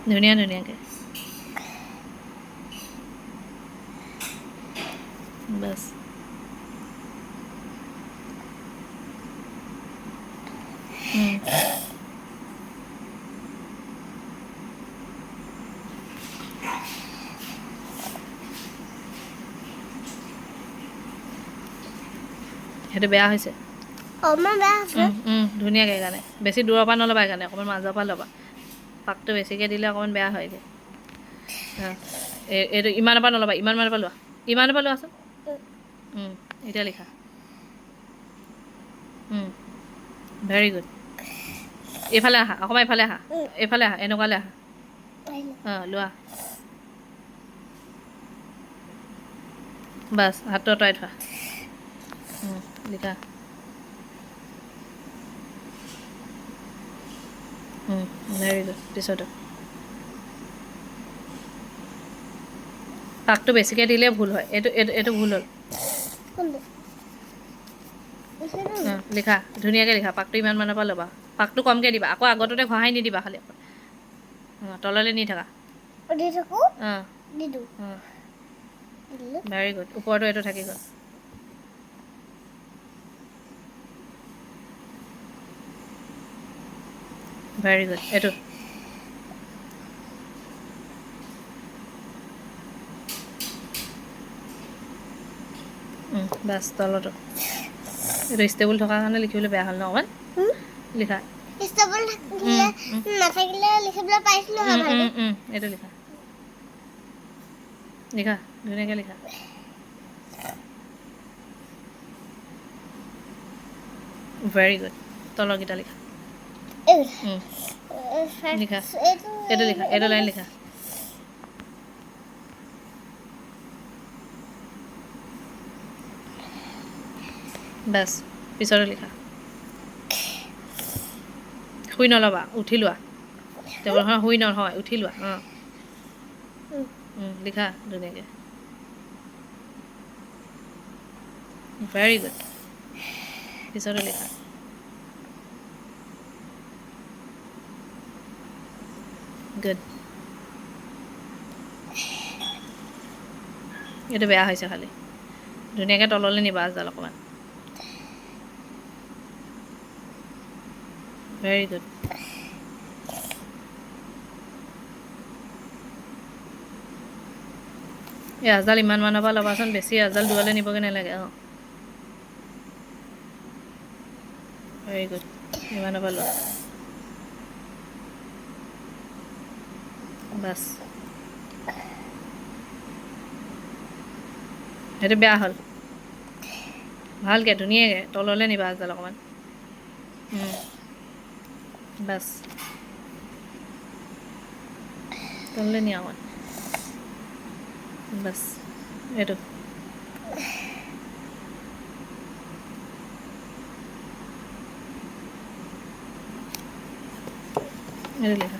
ধুনীয়া ধুনীয়াকৈ বাছ সেইটো বেয়া হৈছে ধুনীয়াকৈ সেইকাৰণে বেছি দূৰৰ পৰা নল'বা সেইকাৰণে অকণমান মাজৰ পৰা ল'বা পাকটো বেছিকৈ দিলে অকণমান বেয়া হয়গৈ এইটো ইমানৰ পৰা নল'বা ইমানৰ পৰা লোৱা ইমানৰ পৰা লোৱাচোন এতিয়া লিখা ভেৰি গুড এইফালে আহা অকণমান এইফালে আহা এইফালে আহা এনেকুৱালৈ আহা লোৱা বাছ হাতটো আঁতৰাই থোৱা লিখা ভেৰি গুড পিছতো পাকটো বেছিকৈ দিলে ভুল হয় এইটো এইটো এইটো ভুল হ'ল লিখা ধুনীয়াকৈ লিখা পাকটো ইমান মানৰ পৰা ল'বা পাকটো কমকৈ দিবা আকৌ আগততে ঘঁহাই নিদিবা খালি তললৈ নি থাকা ভেৰি গুড ওপৰতো এইটো থাকি গ'ল ভেৰি গুড এইটো বাছ তলতো এইটো ষ্টেবল থকাৰ কাৰণে লিখিবলৈ বেয়া হ'ল ন অকণমান লিখা এইটো লিখা লিখা ধুনীয়াকৈ লিখা ভেৰি গুড তলৰকেইটা লিখা লিখা এইটো লিখা এইটো লাইন লিখা বাছ পিছতো লিখা শুই নল'বা উঠি লোৱা টেবুলখন শুই নহয় উঠি লোৱা লিখা ধুনীয়াকৈ ভেৰি গুড পিছতো লিখা গুড এইটো বেয়া হৈছে খালি ধুনীয়াকৈ তললৈ নিবা আজডাল অকণমান ভেৰি গুড এই আজডাল ইমান মানৰ পৰা ল'বাচোন বেছি আজডাল দূৰলৈ নিবগৈ নালাগে ভেৰি গুড ইমানৰ পৰা লোৱা বাছ সেইটো বেয়া হ'ল ভালকৈ ধুনীয়াকৈ তললৈ নিবা আজডাল অকণমান বাছ তললৈ নিয়া অকণমান বাছ এইটো এইটো লিখা